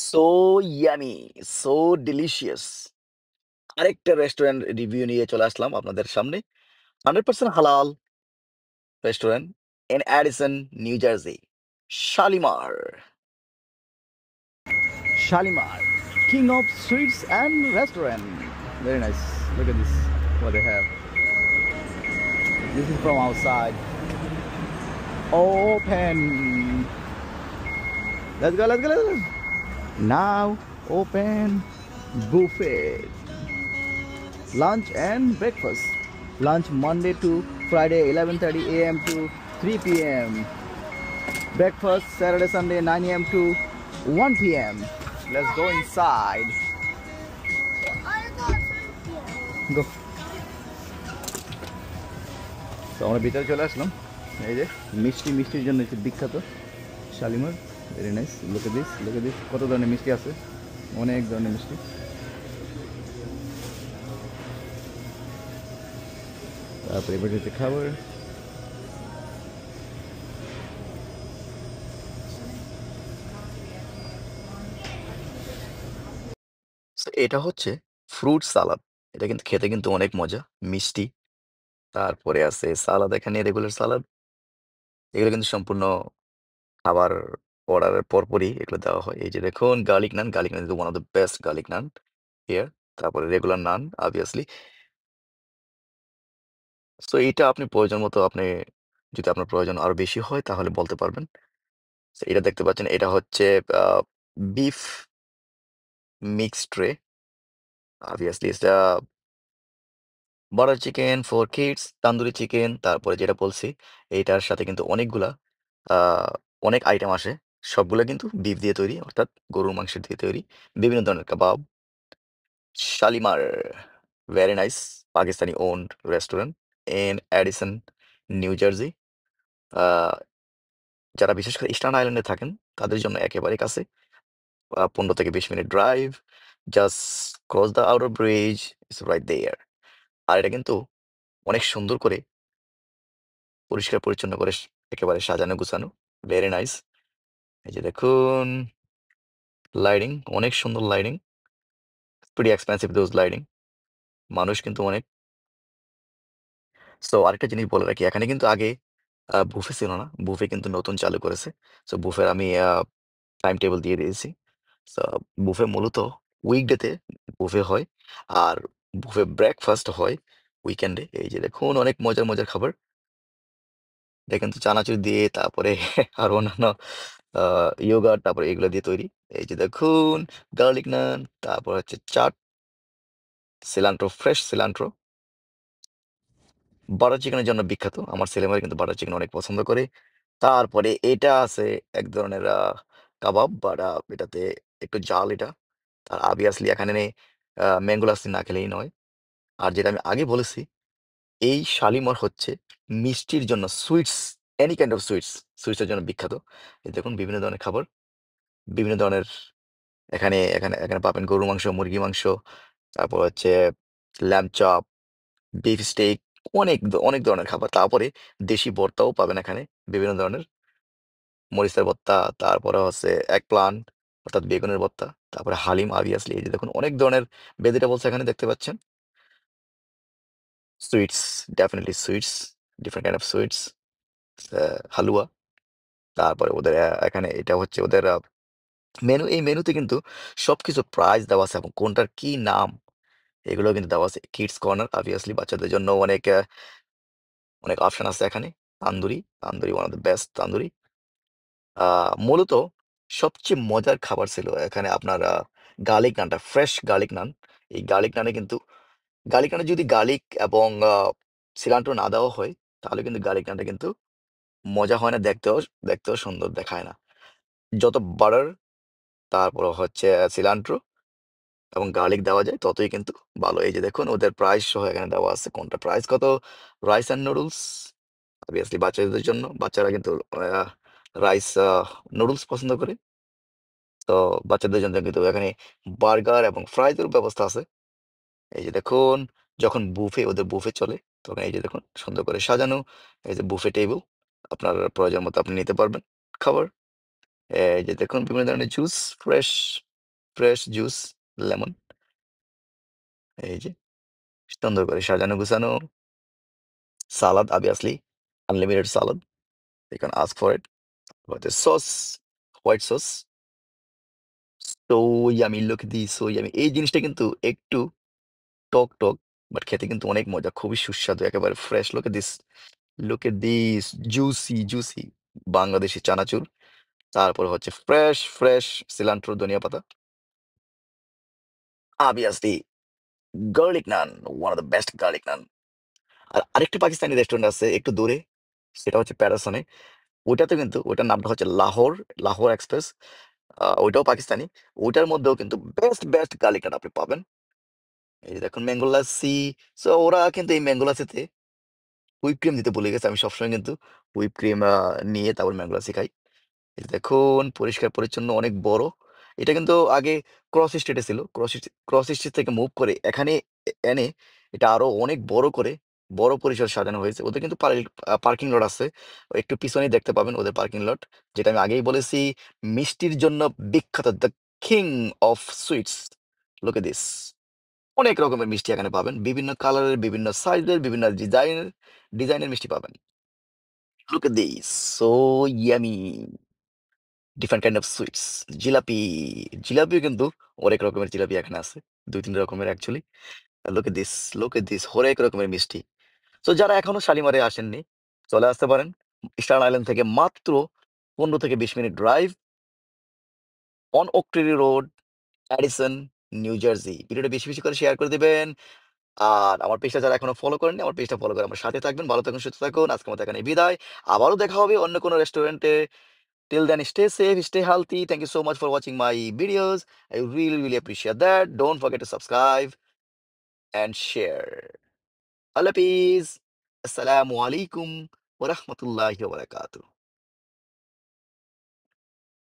So yummy, so delicious. আরেকটা restaurant review নিয়ে চলে আসলাম আপনাদের সামনে। 100% হালাল restaurant in Edison, New Jersey. Shalimar. Shalimar, king of sweets and restaurant. Very nice. Look at this, what they have. This is from outside. Open. Let's go, let's go, let's go. Now open buffet. Lunch and breakfast. Lunch Monday to Friday 11:30 a.m. to 3 p.m. Breakfast Saturday Sunday 9 a.m. to 1 p.m. Let's go inside. Go. তো আমরা ভিতরে চলে আসলাম। এই যে মিষ্টির জন্য হচ্ছে বিখ্যাত Shalimar. Very nice. Look at this কত ধরনের মিষ্টি আছে, অনেক ধরনের মিষ্টি। তারপরে এবার হচ্ছে খাবার। এটা হচ্ছে ফ্রুট সালাদ। এটা কিন্তু খেতে কিন্তু অনেক মজা, মিষ্টি। তারপরে আছে সালাদ, এখানে রেগুলার সালাদ। এগুলো কিন্তু সম্পূর্ণ খাবার অর্ডারের পরপরই এগুলো দেওয়া হয়। এই যে দেখুন garlic naan is one of the best garlic naan here. তারপরে রেগুলার নান অবভিয়াসলি। সো এইটা আপনি প্রয়োজন মতো আপনি, যদি আপনার প্রয়োজন আরো বেশি হয় তাহলে বলতে পারবেন। So এটা দেখতে পাচ্ছেন, এটা হচ্ছে বিফ মিক্স ট্রে। অবভিয়াসলি এটা butter chicken for kids, tandoori chicken. তারপরে যেটা বলছি, এইটার সাথে কিন্তু অনেকগুলা আহ, অনেক আইটেম আসে। সবগুলো কিন্তু বিফ দিয়ে তৈরি, অর্থাৎ গরুর মাংসের দিয়ে তৈরি। বিভিন্ন ধরনের kebab. Shalimar, very nice, Pakistani owned restaurant in Edison, New Jersey. Ah, যারা বিশেষ করে ইস্টার্ন আইল্যান্ডে থাকেন তাদের জন্য একেবারে কাছে। 15 থেকে 20 minute drive. Just cross the outer bridge, it's right there. আর এটা কিন্তু অনেক সুন্দর করে পরিষ্কার পরিচ্ছন্ন করে একেবারে সাজানো গুছানো। Very nice. এই যে দেখুন লাইটিং, অনেক সুন্দর lighting. Pretty expensive those lighting. মানুষ কিন্তু অনেক। সো আরেকটা জিনিস বলে রাখি, এখানে কিন্তু আগে বুফে ছিল না, বুফে কিন্তু নতুন চালু করেছে। সো বুফের আমি টাইম টেবিল দিয়ে দিয়েছি। সো বুফে মূলত উইকডেতে বুফে হয়, আর বুফে ব্রেকফাস্ট হয় উইকেন্ডে। এই যে দেখুন অনেক মজার মজার খাবার। দেখেন তো চানাচুর দিয়ে, তারপরে আর অন্যান্য ইয়োগার্ট, তারপরে এগুলো দিয়ে তৈরি। এই যে দেখুন গার্লিক নান, তারপর হচ্ছে chaat, cilantro, fresh cilantro. Butter চিকেনের জন্য বিখ্যাত, আমার ছেলেমেয়েরা কিন্তু বাটার চিকেন অনেক পছন্দ করে। তারপরে এটা আছে এক ধরনের কাবাব, বাট এটাতে একটু জাল এটা। আর অবভিয়াসলি এখানে ম্যাঙ্গো লাসি না খেলেই নয়। আর যেটা আমি আগে বলেছি, এই শালিমার হচ্ছে মিষ্টির জন্য, sweets, any kind of sweets, সুইটসের জন্য বিখ্যাত। এই দেখুন বিভিন্ন ধরনের খাবার, বিভিন্ন ধরনের এখানে এখানে এখানে পাবেন গরুর মাংস, মুরগি মাংস, তারপর হচ্ছে ল্যাম্ব চপ, বিফ স্টেক, অনেক ধরনের খাবার। তারপরে দেশি ভর্তাও পাবেন এখানে, বিভিন্ন ধরনের মরিচের ভর্তা, তারপরে হচ্ছে এক প্লান্ট অর্থাৎ বেগুনের ভর্তা, তারপরে হালিম। অবভিয়াসলি এই যে দেখুন অনেক ধরনের ভেজিটেবলস এখানে দেখতে পাচ্ছেন। Sweets, definitely sweets, different kind of sweets, halwa. তারপরে ওদের এখানে এটা হচ্ছে ওদের মেনু। এই মেনুতে কিন্তু সবকিছু প্রাইস দেওয়া আছে এবং কোনটার কি নাম এগুলো কিন্তু দেওয়া আছে। কিডস কর্নার, অবভিয়াসলি বাচ্চাদের জন্য অনেক অনেক অপশন আছে এখানে। Tandoori one of the best tandoori. মূলত সবচেয়ে মজার খাবার ছিল এখানে আপনার গার্লিক নানটা, ফ্রেশ গার্লিক নান। এই গার্লিক নানে কিন্তু, গার্লিক নানে যদি গার্লিক এবং সিলান্ট্রো না দেওয়া হয় তাহলে কিন্তু গার্লিক নানটা কিন্তু মজা হয় না, দেখতেও সুন্দর দেখায় না। যত বাটার, তারপর হচ্ছে সিলান্ট্রো এবং গার্লিক দেওয়া যায় ততই কিন্তু ভালো। এই যে দেখুন ওদের প্রাইস সহ এখানে দেওয়া আছে, কোনটা প্রাইস কত। রাইস অ্যান্ড নুডলস, অবভিয়াসলি বাচ্চাদের জন্য, বাচ্চারা কিন্তু রাইস নুডলস পছন্দ করে। তো বাচ্চাদের জন্য কিন্তু এখানে বার্গার এবং ফ্রাইজের ব্যবস্থা আছে। এই যে দেখুন যখন বুফে, ওদের বুফে চলে, তখন এই যে দেখুন সুন্দর করে সাজানো। এই যে বুফে টেবিল, আপনার প্রয়োজন মতো আপনি নিতে পারবেন খাবার। এই যে দেখুন বিভিন্ন ধরনের juice, fresh fresh juice, lemon. এই যে সুন্দর করে সাজানো গুছানো। সালাদ obviously, unlimited salad. You can ask for it. But the sauce, white sauce, so yummy. Look at this, so yummy. এই জিনিসটা কিন্তু একটু টক, বাট খেতে কিন্তু অনেক মজা। খুবই সুস্বাদু, একেবারে fresh. Look at this, juicy Bangladeshi chanachur. তারপর হচ্ছে ফ্রেশ সিলান্ট্রো, ধনিয়া পাতা। Obviously, garlic naan, one of the best garlic naan. আর আরেকটা পাকিস্তানি রেস্টুরেন্ট আছে একটু দূরে, সেটা হচ্ছে প্যারাসনে। ওইটাতে কিন্তু ওইটার নামটা হচ্ছে লাহোর এক্সপ্রেস। ওইটাও পাকিস্তানি। ওইটার মধ্যেও কিন্তু বেস্ট গার্লিক নান আপনি পাবেন। এই যে দেখুন ম্যাঙ্গো লাসি। সো ওরা কিন্তু এই ম্যাঙ্গো লাসিতে হুইপ ক্রিম দিতে ভুলে গেছে। আমি সবসময় কিন্তু হুইপ ক্রিম নিয়ে তারপর ম্যাঙ্গো লাসি খাই। এই যে দেখুন পরিষ্কার পরিচ্ছন্ন, অনেক বড়। এটা কিন্তু আগে ক্রস স্ট্রিটে ছিল। ক্রস স্ট্রিট থেকে মুভ করে এখানে এনে এটা আরো অনেক বড় করে বড় পরিসর সাজানো হয়েছে। ওদের কিন্তু পার্কিং লট আছে। একটু পিছনেই দেখতে পাবেন ওদের পার্কিং লট। যেটা আমি আগেই বলেছি, মিষ্টির জন্য বিখ্যাত, the king of sweets. Look at this. অনেক রকমের মিষ্টি এখানে পাবেন। বিভিন্ন কালারের, বিভিন্ন সাইজের, বিভিন্ন ডিজাইনের মিষ্টি পাবেন। Look at this, so yummy. Different kind of sweets. জিলাপিও কিন্তু অনেক রকমের জিলাপি এখানে আছে। ২-৩ রকমের অ্যাকচুয়ালি। লুক এট দিস হরেক রকমের মিষ্টি। সো যারা এখনো শালিমারে আসেননি, চলে আসতে পারেন। ইস্টার্ন আইল্যান্ড থেকে মাত্র ১৫ থেকে ২০ minute drive, on Oak Tree Road, Edison, New Jersey. ভিডিওটা বেশি করে শেয়ার করে দিবেন। আর আমার পেজটা যারা এখনো ফলো করেননি, আমার পেজটা ফলো করে আমার সাথে থাকবেন। ভালো থাকুন, সুস্থ থাকুন। আজকের মতো এখানেই বিদায়। আবারও দেখা হবে অন্য কোনো রেস্টুরেন্টে। Till then, stay safe, stay healthy. Thank you so much for watching my videos. I really appreciate that. Don't forget to subscribe and share. Allah peace. Assalamu alaikum wa rahmatullahi wa barakatuh.